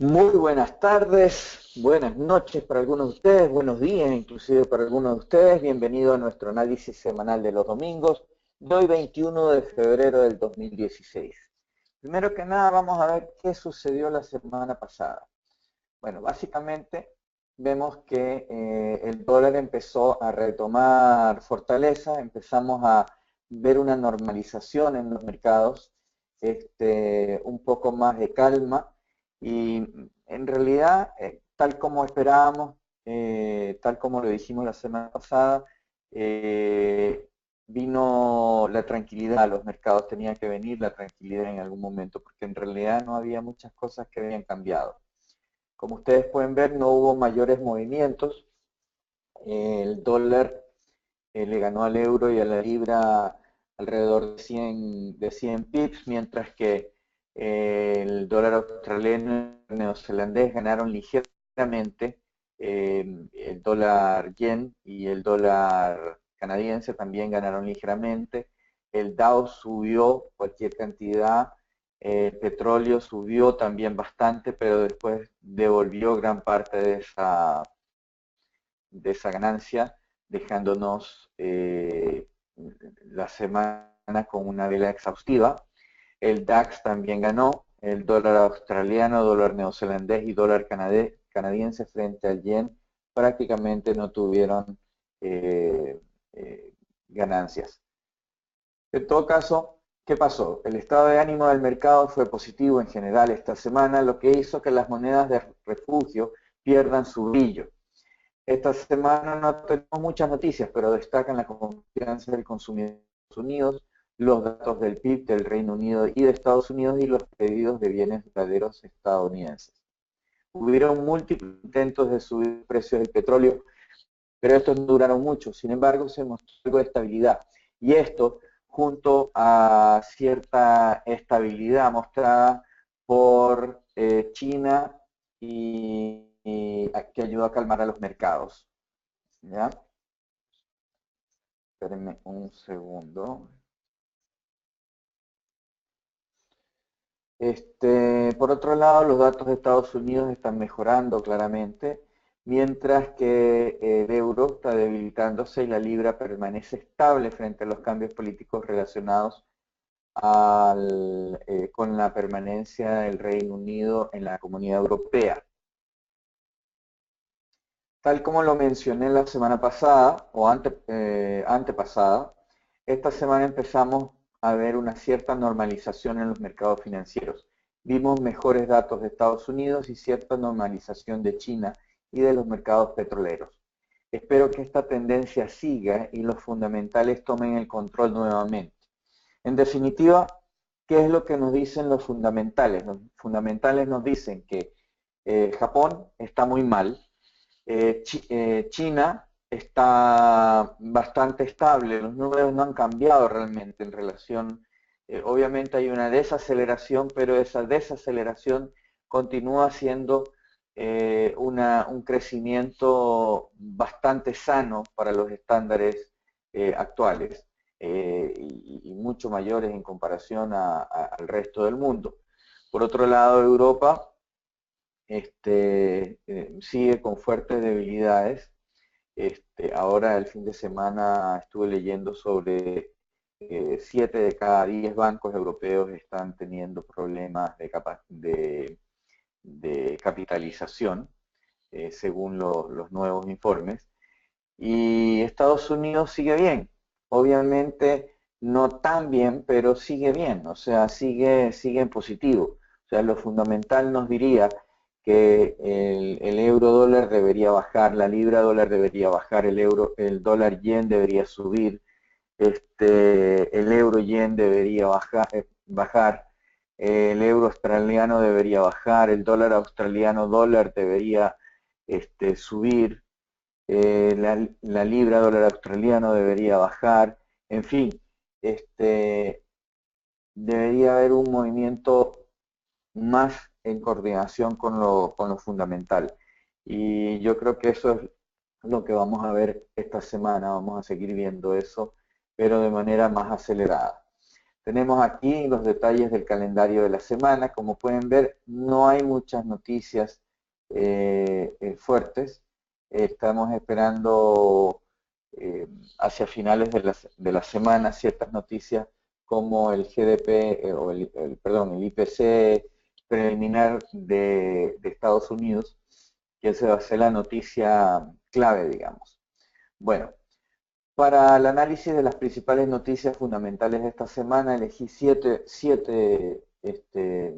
Muy buenas tardes, buenas noches para algunos de ustedes, buenos días inclusive para algunos de ustedes. Bienvenido a nuestro análisis semanal de los domingos, de hoy 21 de febrero del 2016. Primero que nada vamos a ver qué sucedió la semana pasada. Bueno, básicamente vemos que el dólar empezó a retomar fortaleza, empezamos a ver una normalización en los mercados, un poco más de calma y en realidad, tal como esperábamos, tal como lo dijimos la semana pasada, eh, vino la tranquilidad a los mercados, tenía que venir la tranquilidad en algún momento, porque en realidad no había muchas cosas que habían cambiado. Como ustedes pueden ver, no hubo mayores movimientos. El dólar le ganó al euro y a la libra alrededor de 100 pips, mientras que el dólar australiano y el neozelandés ganaron ligeramente, el dólar yen y el dólar canadiense también ganaron ligeramente, el Dow subió cualquier cantidad, el petróleo subió también bastante, pero después devolvió gran parte de esa ganancia, dejándonos la semana con una vela exhaustiva. El DAX también ganó, el dólar australiano, dólar neozelandés y dólar canadiense frente al yen prácticamente no tuvieron eh, ganancias. En todo caso, ¿qué pasó? El estado de ánimo del mercado fue positivo en general esta semana, lo que hizo que las monedas de refugio pierdan su brillo. Esta semana no tenemos muchas noticias, pero destacan la confianza del consumidor de Estados Unidos, los datos del PIB del Reino Unido y de Estados Unidos y los pedidos de bienes duraderos estadounidenses. Hubieron múltiples intentos de subir precios del petróleo, pero estos no duraron mucho. Sin embargo, se mostró algo de estabilidad. Y esto, junto a cierta estabilidad mostrada por China y que ayudó a calmar a los mercados. ¿Ya? Espérenme un segundo. Por otro lado, los datos de Estados Unidos están mejorando claramente, mientras que el euro está debilitándose y la libra permanece estable frente a los cambios políticos relacionados con la permanencia del Reino Unido en la Comunidad Europea. Tal como lo mencioné la semana pasada o antepasada, esta semana empezamos a ver una cierta normalización en los mercados financieros. Vimos mejores datos de Estados Unidos y cierta normalización de China y de los mercados petroleros. Espero que esta tendencia siga y los fundamentales tomen el control nuevamente. En definitiva, ¿qué es lo que nos dicen los fundamentales? Los fundamentales nos dicen que Japón está muy mal, China está bastante estable, los números no han cambiado realmente en relación, obviamente hay una desaceleración, pero esa desaceleración continúa siendo un crecimiento bastante sano para los estándares actuales y mucho mayores en comparación al resto del mundo. Por otro lado, Europa sigue con fuertes debilidades. Ahora el fin de semana estuve leyendo sobre 7 de cada 10 bancos europeos están teniendo problemas de capitalización, según los nuevos informes. Y Estados Unidos sigue bien. Obviamente no tan bien, pero sigue bien. O sea, sigue en positivo. O sea, lo fundamental nos diría que el euro dólar debería bajar, la libra dólar debería bajar, el dólar yen debería subir, el euro yen debería bajar, el euro australiano debería bajar, el dólar australiano dólar debería subir, la libra dólar australiano debería bajar, en fin, debería haber un movimiento más en coordinación con lo fundamental. Y yo creo que eso es lo que vamos a ver esta semana, vamos a seguir viendo eso, pero de manera más acelerada. Tenemos aquí los detalles del calendario de la semana. Como pueden ver, no hay muchas noticias fuertes. Estamos esperando hacia finales de la semana ciertas noticias como el GDP, perdón, el IPC preliminar de Estados Unidos, que esa va a ser la noticia clave, digamos. Bueno, para el análisis de las principales noticias fundamentales de esta semana, elegí siete eh,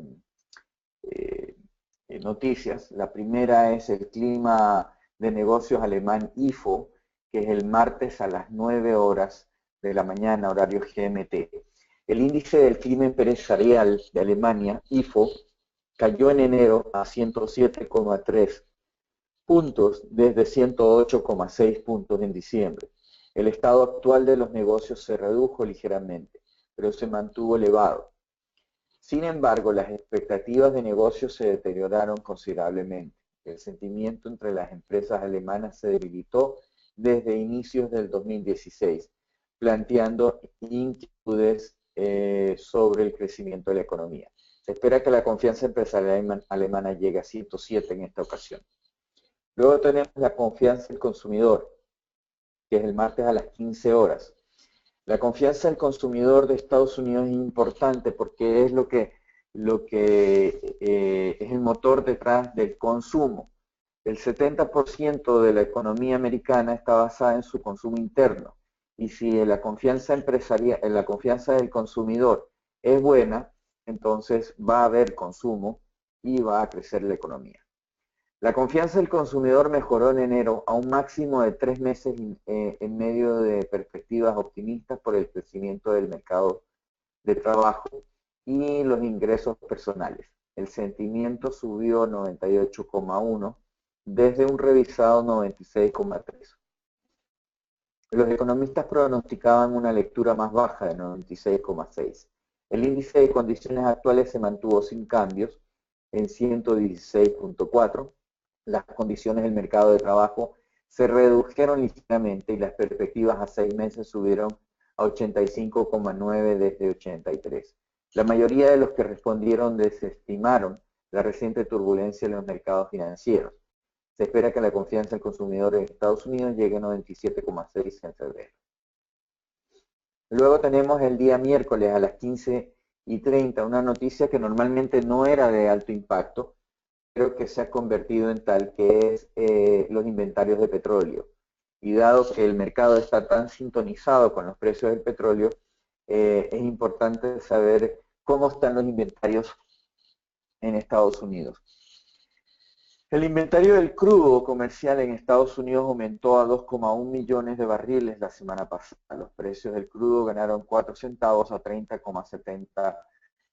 noticias. La primera es el clima de negocios alemán IFO, que es el martes a las 9 horas de la mañana, horario GMT. El índice del clima empresarial de Alemania, IFO, cayó en enero a 107,3 puntos desde 108,6 puntos en diciembre. El estado actual de los negocios se redujo ligeramente, pero se mantuvo elevado. Sin embargo, las expectativas de negocios se deterioraron considerablemente. El sentimiento entre las empresas alemanas se debilitó desde inicios del 2016, planteando inquietudes sobre el crecimiento de la economía. Se espera que la confianza empresarial alemana llegue a 107 en esta ocasión. Luego tenemos la confianza del consumidor, que es el martes a las 15 horas. La confianza del consumidor de Estados Unidos es importante porque es lo que es el motor detrás del consumo. El 70% de la economía americana está basada en su consumo interno. Y si la confianza empresarial, la confianza del consumidor es buena, entonces va a haber consumo y va a crecer la economía. La confianza del consumidor mejoró en enero a un máximo de 3 meses en medio de perspectivas optimistas por el crecimiento del mercado de trabajo y los ingresos personales. El sentimiento subió 98,1 desde un revisado 96,3. Los economistas pronosticaban una lectura más baja de 96,6. El índice de condiciones actuales se mantuvo sin cambios en 116,4. Las condiciones del mercado de trabajo se redujeron ligeramente y las perspectivas a 6 meses subieron a 85,9 desde 83. La mayoría de los que respondieron desestimaron la reciente turbulencia en los mercados financieros. Se espera que la confianza del consumidor en Estados Unidos llegue a 97,6 en febrero. Luego tenemos el día miércoles a las 15:30, una noticia que normalmente no era de alto impacto, pero que se ha convertido en tal, que es los inventarios de petróleo. Y dado que el mercado está tan sintonizado con los precios del petróleo, es importante saber cómo están los inventarios en Estados Unidos. El inventario del crudo comercial en Estados Unidos aumentó a 2,1 millones de barriles la semana pasada. Los precios del crudo ganaron 4 centavos a 30,70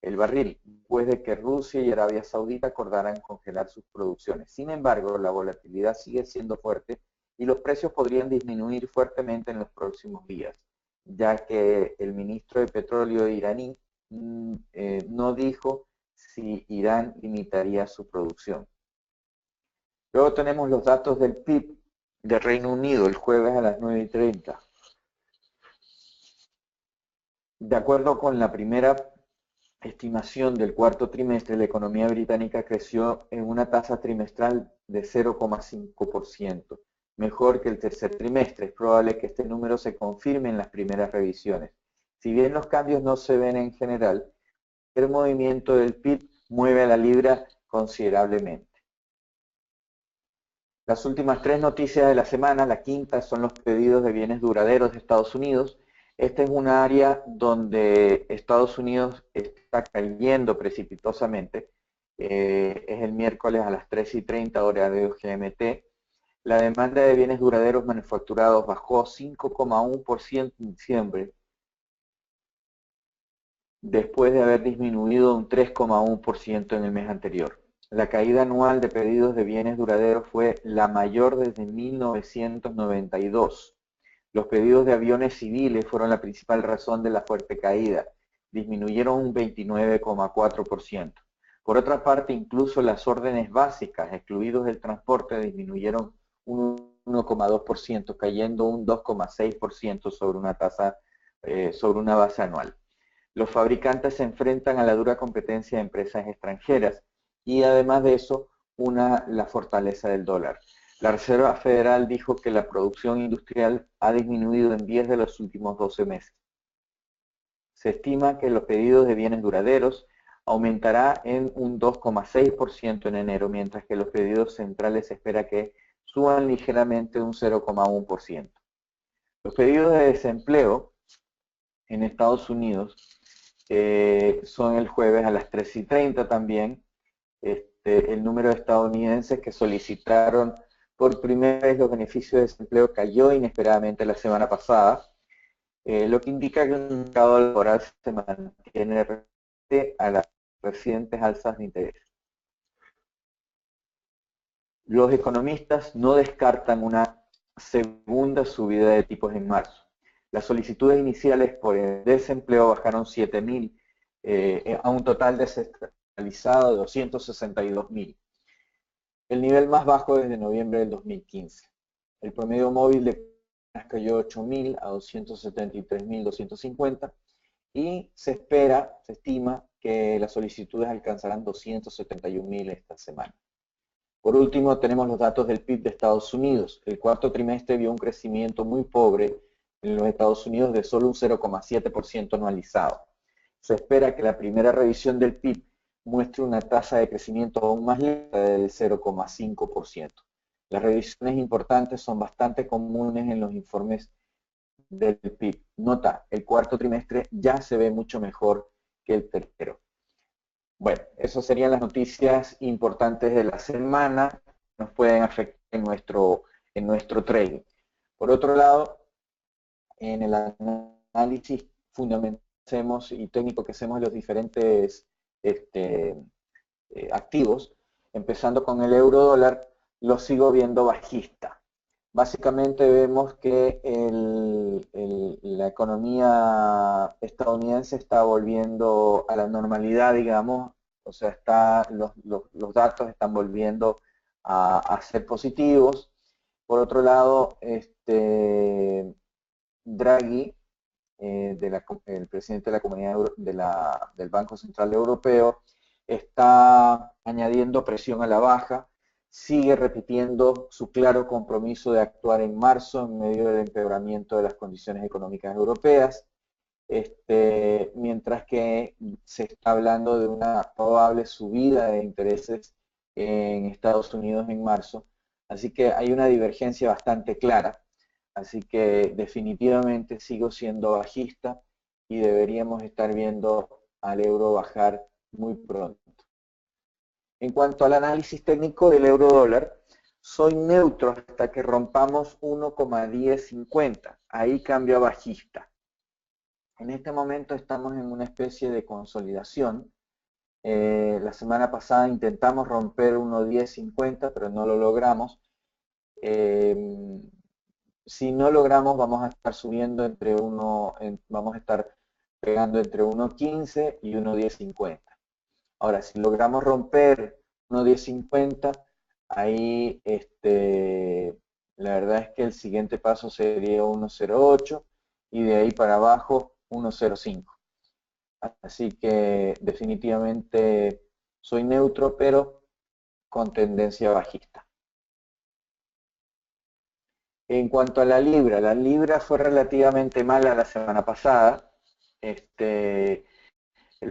el barril, después de que Rusia y Arabia Saudita acordaran congelar sus producciones. Sin embargo, la volatilidad sigue siendo fuerte y los precios podrían disminuir fuertemente en los próximos días, ya que el ministro de Petróleo iraní no dijo si Irán limitaría su producción. Luego tenemos los datos del PIB de Reino Unido el jueves a las 9:30. De acuerdo con la primera estimación del cuarto trimestre, la economía británica creció en una tasa trimestral de 0,5%, mejor que el tercer trimestre. Es probable que este número se confirme en las primeras revisiones. Si bien los cambios no se ven en general, el movimiento del PIB mueve a la libra considerablemente. Las últimas 3 noticias de la semana, la quinta, son los pedidos de bienes duraderos de Estados Unidos. Esta es un área donde Estados Unidos está cayendo precipitosamente. Es el miércoles a las 3:30 hora de GMT. La demanda de bienes duraderos manufacturados bajó 5,1% en diciembre, después de haber disminuido un 3,1% en el mes anterior. La caída anual de pedidos de bienes duraderos fue la mayor desde 1992. Los pedidos de aviones civiles fueron la principal razón de la fuerte caída, disminuyeron un 29,4%. Por otra parte, incluso las órdenes básicas, excluidos el transporte, disminuyeron un 1,2%, cayendo un 2,6% sobre una base anual. Los fabricantes se enfrentan a la dura competencia de empresas extranjeras y además de eso, la fortaleza del dólar. La Reserva Federal dijo que la producción industrial ha disminuido en 10 de los últimos 12 meses. Se estima que los pedidos de bienes duraderos aumentará en un 2,6% en enero, mientras que los pedidos centrales se espera que suban ligeramente un 0,1%. Los pedidos de desempleo en Estados Unidos son el jueves a las 3:30 también. El número de estadounidenses que solicitaron por primera vez los beneficios de desempleo cayó inesperadamente la semana pasada, lo que indica que el mercado laboral se mantiene frente a las recientes alzas de interés. Los economistas no descartan una segunda subida de tipos en marzo. Las solicitudes iniciales por el desempleo bajaron 7.000 a un total descentralizado de 262.000, el nivel más bajo desde noviembre del 2015. El promedio móvil de cayó 8.000 a 273.250 y se estima que las solicitudes alcanzarán 271.000 esta semana. Por último, tenemos los datos del PIB de Estados Unidos. El cuarto trimestre vio un crecimiento muy pobre en los Estados Unidos de solo un 0,7% anualizado. Se espera que la primera revisión del PIB muestre una tasa de crecimiento aún más lenta del 0,5%. Las revisiones importantes son bastante comunes en los informes del PIB. Nota, el cuarto trimestre ya se ve mucho mejor que el tercero. Bueno, esas serían las noticias importantes de la semana que nos pueden afectar en nuestro trading. Por otro lado, en el análisis fundamental y técnico que hacemos de los diferentes activos, empezando con el euro dólar, lo sigo viendo bajista. Básicamente vemos que la economía estadounidense está volviendo a la normalidad, digamos, o sea, los datos están volviendo a ser positivos. Por otro lado, Draghi, el presidente de la Comunidad del Banco Central Europeo, está añadiendo presión a la baja, sigue repitiendo su claro compromiso de actuar en marzo en medio del empeoramiento de las condiciones económicas europeas, mientras que se está hablando de una probable subida de intereses en Estados Unidos en marzo. Así que hay una divergencia bastante clara. Así que definitivamente sigo siendo bajista y deberíamos estar viendo al euro bajar muy pronto. En cuanto al análisis técnico del euro dólar, soy neutro hasta que rompamos 1,1050. Ahí cambio a bajista. En este momento estamos en una especie de consolidación. La semana pasada intentamos romper 1,1050, pero no lo logramos. Si no logramos, vamos a estar subiendo vamos a estar pegando entre 1,15 y 1,1050. Ahora, si logramos romper 1,1050, ahí la verdad es que el siguiente paso sería 1,08 y de ahí para abajo 1,05. Así que definitivamente soy neutro, pero con tendencia bajista. En cuanto a la libra fue relativamente mala la semana pasada. El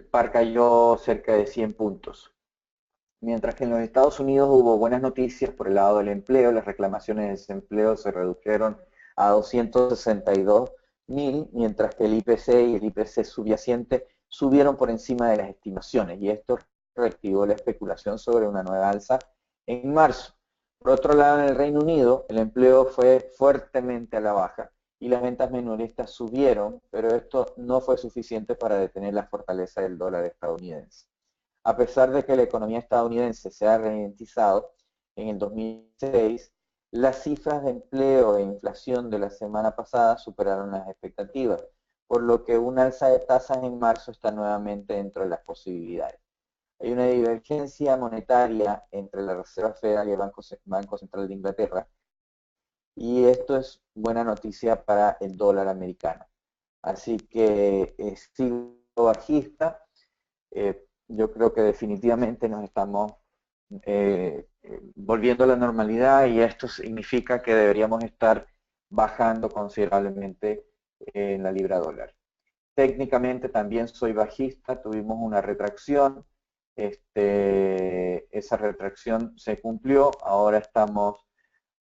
par cayó cerca de 100 puntos. Mientras que en los Estados Unidos hubo buenas noticias por el lado del empleo, las reclamaciones de desempleo se redujeron a 262.000, mientras que el IPC y el IPC subyacente subieron por encima de las estimaciones, y esto reactivó la especulación sobre una nueva alza en marzo. Por otro lado, en el Reino Unido, el empleo fue fuertemente a la baja y las ventas minoristas subieron, pero esto no fue suficiente para detener la fortaleza del dólar estadounidense. A pesar de que la economía estadounidense se ha ralentizado en el 2006, las cifras de empleo e inflación de la semana pasada superaron las expectativas, por lo que una alza de tasas en marzo está nuevamente dentro de las posibilidades. Hay una divergencia monetaria entre la Reserva Federal y el Banco Central de Inglaterra, y esto es buena noticia para el dólar americano. Así que sigo bajista. Yo creo que definitivamente nos estamos volviendo a la normalidad y esto significa que deberíamos estar bajando considerablemente en la libra dólar. Técnicamente también soy bajista, tuvimos una retracción, esa retracción se cumplió, ahora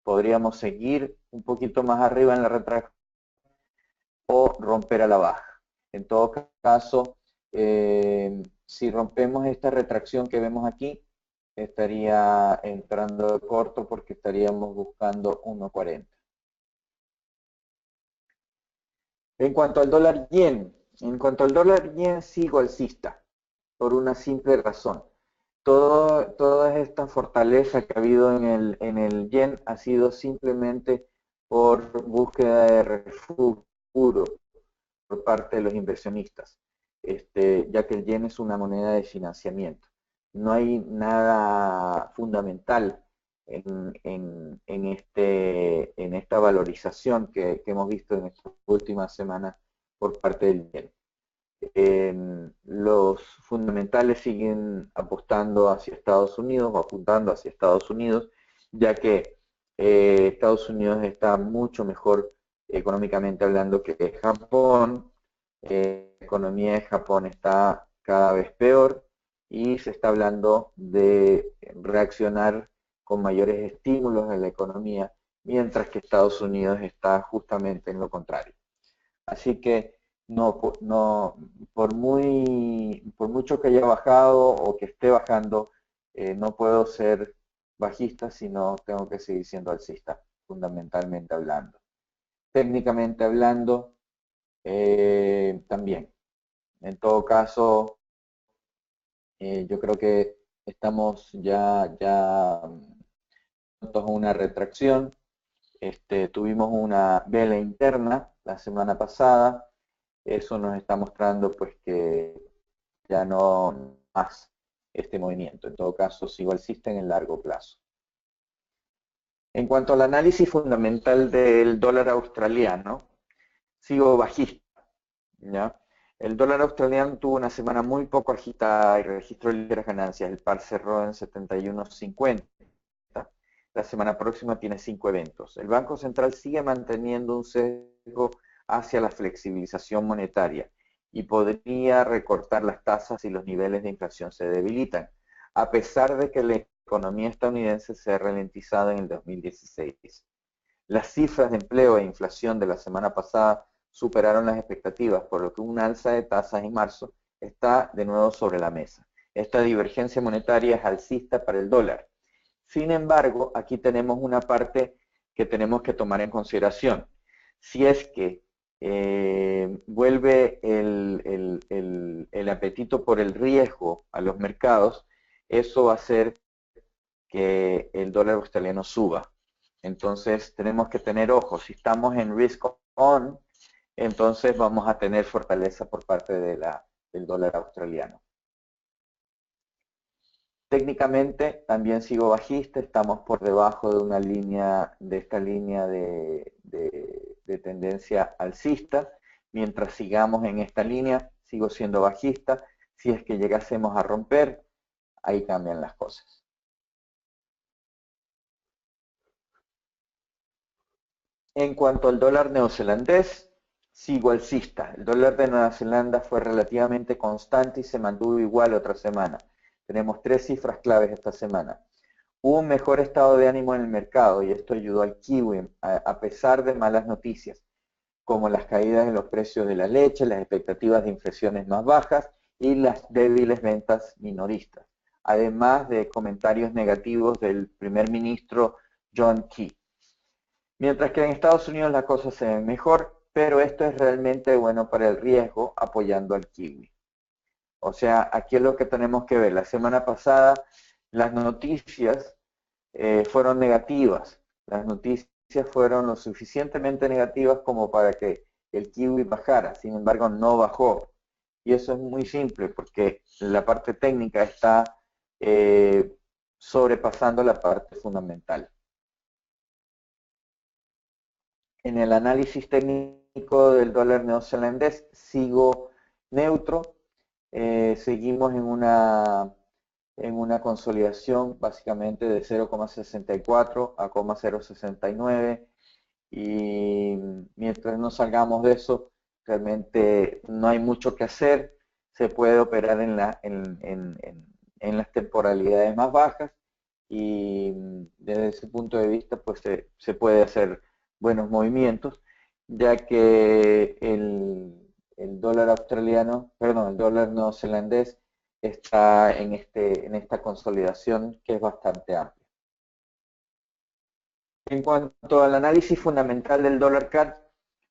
podríamos seguir un poquito más arriba en la retracción o romper a la baja. En todo caso, si rompemos esta retracción que vemos aquí, estaría entrando de corto porque estaríamos buscando 1.40. En cuanto al dólar yen sigo alcista por una simple razón. Toda esta fortaleza que ha habido en el yen ha sido simplemente por búsqueda de refugio puro por parte de los inversionistas, ya que el yen es una moneda de financiamiento. No hay nada fundamental en esta valorización que hemos visto en estas últimas semanas por parte del yen. Los fundamentales siguen apostando hacia Estados Unidos o apuntando hacia Estados Unidos, ya que Estados Unidos está mucho mejor económicamente hablando que Japón. La economía de Japón está cada vez peor y se está hablando de reaccionar con mayores estímulos en la economía, mientras que Estados Unidos está justamente en lo contrario. Así que por mucho que haya bajado o que esté bajando, no puedo ser bajista, sino tengo que seguir siendo alcista, fundamentalmente hablando. Técnicamente hablando, también. En todo caso, yo creo que estamos ya en una retracción. Tuvimos una vela interna la semana pasada. Eso nos está mostrando pues que ya no más este movimiento. En todo caso, sigo alcista en el largo plazo. En cuanto al análisis fundamental del dólar australiano, sigo bajista, ¿ya? El dólar australiano tuvo una semana muy poco agitada y registró ligeras ganancias. El par cerró en 71.50. La semana próxima tiene 5 eventos. El Banco Central sigue manteniendo un sesgo hacia la flexibilización monetaria y podría recortar las tasas si los niveles de inflación se debilitan, a pesar de que la economía estadounidense se ha ralentizado en el 2016. Las cifras de empleo e inflación de la semana pasada superaron las expectativas, por lo que un alza de tasas en marzo está de nuevo sobre la mesa. Esta divergencia monetaria es alcista para el dólar. Sin embargo, aquí tenemos una parte que tenemos que tomar en consideración. Si es que vuelve el apetito por el riesgo a los mercados, eso va a hacer que el dólar australiano suba. Entonces tenemos que tener ojo. Si estamos en risk on, entonces vamos a tener fortaleza por parte del dólar australiano. Técnicamente también sigo bajista, estamos por debajo de esta línea de tendencia alcista. Mientras sigamos en esta línea, sigo siendo bajista. Si es que llegásemos a romper, ahí cambian las cosas. En cuanto al dólar neozelandés, sigo alcista. El dólar de Nueva Zelanda fue relativamente constante y se mantuvo igual otra semana. Tenemos 3 cifras claves esta semana. Hubo un mejor estado de ánimo en el mercado y esto ayudó al kiwi a pesar de malas noticias, como las caídas en los precios de la leche, las expectativas de inflaciones más bajas y las débiles ventas minoristas, además de comentarios negativos del primer ministro John Key. Mientras que en Estados Unidos la cosa se ve mejor, pero esto es realmente bueno para el riesgo apoyando al kiwi. O sea, aquí es lo que tenemos que ver. La semana pasada las noticias fueron negativas. Las noticias fueron lo suficientemente negativas como para que el kiwi bajara. Sin embargo, no bajó. Y eso es muy simple porque la parte técnica está sobrepasando la parte fundamental. En el análisis técnico del dólar neozelandés sigo neutro. seguimos en una consolidación básicamente de 0,64 a 0,069 y mientras no salgamos de eso, realmente no hay mucho que hacer. Se puede operar en las temporalidades más bajas y desde ese punto de vista pues se puede hacer buenos movimientos, ya que el dólar australiano, perdón, el dólar neozelandés está en esta consolidación que es bastante amplia. En cuanto al análisis fundamental del dólar CAD,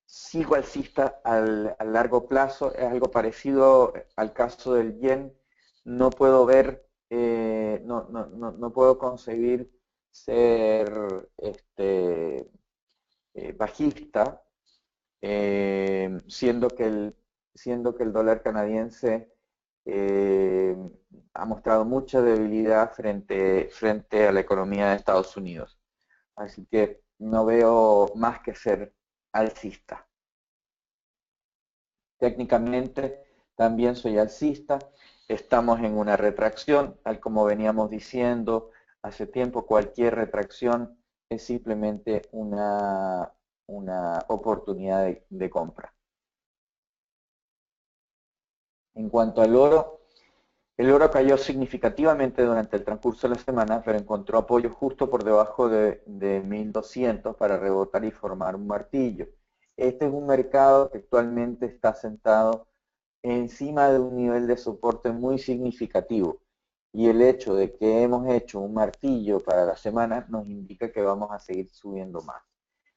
sigo alcista al largo plazo, es algo parecido al caso del yen. No puedo ver, no puedo concebir ser bajista, siendo que el dólar canadiense eh, ha mostrado mucha debilidad frente a la economía de Estados Unidos. Así que no veo más que ser alcista. Técnicamente también soy alcista. Estamos en una retracción, tal como veníamos diciendo hace tiempo, cualquier retracción es simplemente una oportunidad de compra. En cuanto al oro, el oro cayó significativamente durante el transcurso de la semana, pero encontró apoyo justo por debajo de 1200 para rebotar y formar un martillo. Este es un mercado que actualmente está sentado encima de un nivel de soporte muy significativo. Y el hecho de que hemos hecho un martillo para la semana nos indica que vamos a seguir subiendo más.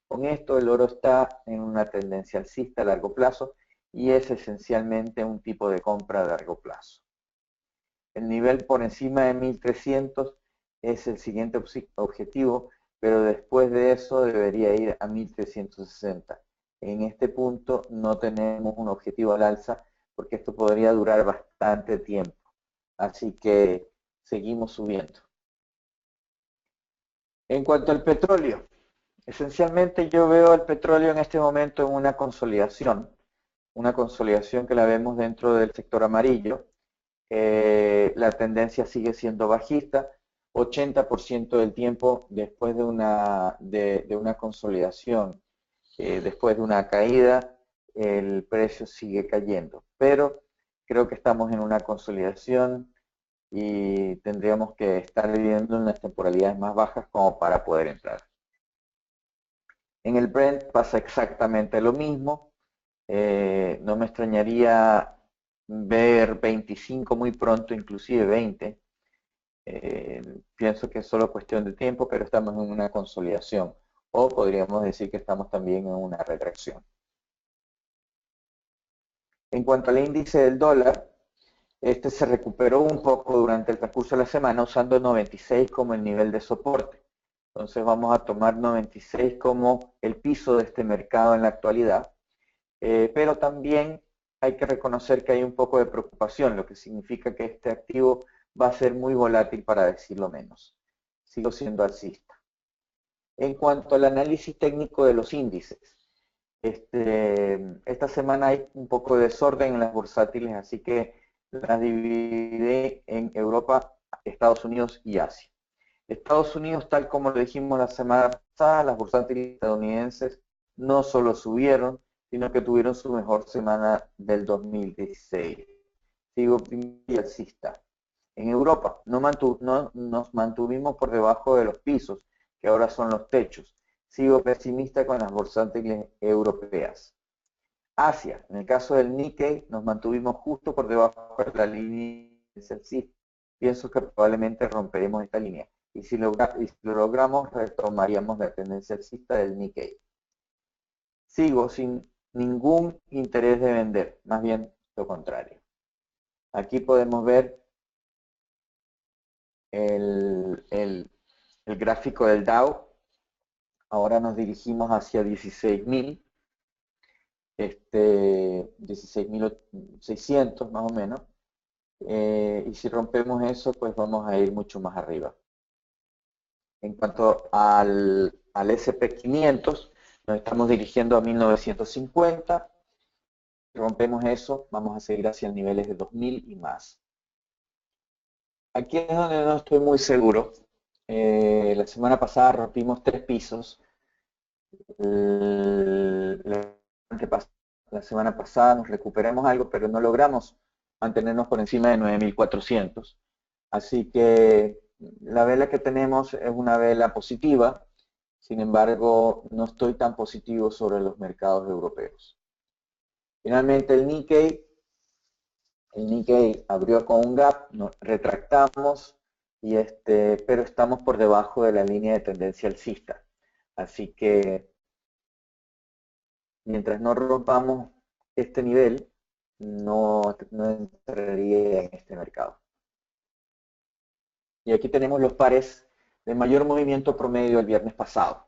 Con esto el oro está en una tendencia alcista a largo plazo y es esencialmente un tipo de compra a largo plazo. El nivel por encima de 1300 es el siguiente objetivo, pero después de eso debería ir a 1360. En este punto no tenemos un objetivo al alza porque esto podría durar bastante tiempo. Así que seguimos subiendo. En cuanto al petróleo, esencialmente yo veo el petróleo en este momento en una consolidación que la vemos dentro del sector amarillo. La tendencia sigue siendo bajista, 80% del tiempo después de una consolidación, después de una caída, el precio sigue cayendo. Pero creo que estamos en una consolidación y tendríamos que estar viviendo en las temporalidades más bajas como para poder entrar. En el Brent pasa exactamente lo mismo. No me extrañaría ver 25 muy pronto, inclusive 20. Pienso que es solo cuestión de tiempo, pero estamos en una consolidación. O podríamos decir que estamos también en una retracción. En cuanto al índice del dólar, este se recuperó un poco durante el transcurso de la semana usando 96 como el nivel de soporte. Entonces vamos a tomar 96 como el piso de este mercado en la actualidad. Pero también hay que reconocer que hay un poco de preocupación, lo que significa que este activo va a ser muy volátil para decirlo menos. Sigo siendo alcista. En cuanto al análisis técnico de los índices, esta semana hay un poco de desorden en las bursátiles, así que las dividí en Europa, Estados Unidos y Asia. Estados Unidos, tal como lo dijimos la semana pasada, las bursátiles estadounidenses no solo subieron, sino que tuvieron su mejor semana del 2016. Sigo alcista. En Europa nos mantuvimos por debajo de los pisos, que ahora son los techos. Sigo pesimista con las bursátiles europeas. Asia, en el caso del Nikkei, nos mantuvimos justo por debajo de la línea alcista. Pienso que probablemente romperemos esta línea. Y si lo logramos, retomaríamos la tendencia alcista del Nikkei. Sigo sin ningún interés de vender, más bien lo contrario. Aquí podemos ver el gráfico del Dow. Ahora nos dirigimos hacia 16.000, 16.600 más o menos. Y si rompemos eso, pues vamos a ir mucho más arriba. En cuanto al S&P 500, nos estamos dirigiendo a 1950 rompemos eso, vamos a seguir hacia niveles de 2000 y más. Aquí es donde no estoy muy seguro. La semana pasada rompimos 3 pisos. La, la semana pasada nos recuperamos algo, pero no logramos mantenernos por encima de 9400. Así que la vela que tenemos es una vela positiva. Sin embargo, no estoy tan positivo sobre los mercados europeos. Finalmente el Nikkei abrió con un gap, nos retractamos, pero estamos por debajo de la línea de tendencia alcista. Así que mientras no rompamos este nivel, no entraría en este mercado. Y aquí tenemos los pares de mayor movimiento promedio el viernes pasado.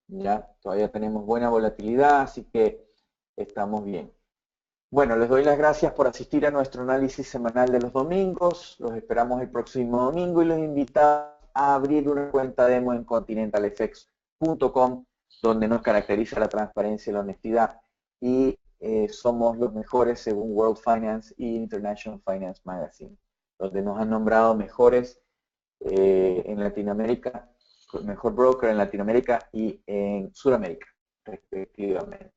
¿Ya? Todavía tenemos buena volatilidad, así que estamos bien. Bueno, les doy las gracias por asistir a nuestro análisis semanal de los domingos. Los esperamos el próximo domingo y los invitamos a abrir una cuenta demo en continentalfx.com, donde nos caracteriza la transparencia y la honestidad. Y somos los mejores según World Finance y International Finance Magazine, donde nos han nombrado mejores en Latinoamérica, mejor broker en Latinoamérica y en Sudamérica, respectivamente.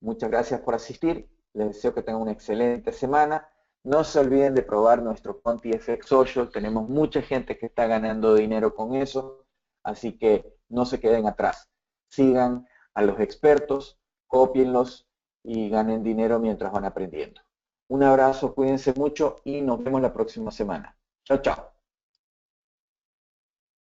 Muchas gracias por asistir. Les deseo que tengan una excelente semana. No se olviden de probar nuestro Conti FX Social. Tenemos mucha gente que está ganando dinero con eso, así que no se queden atrás. Sigan a los expertos, cópienlos y ganen dinero mientras van aprendiendo. Un abrazo, cuídense mucho y nos vemos la próxima semana. Chao, chao.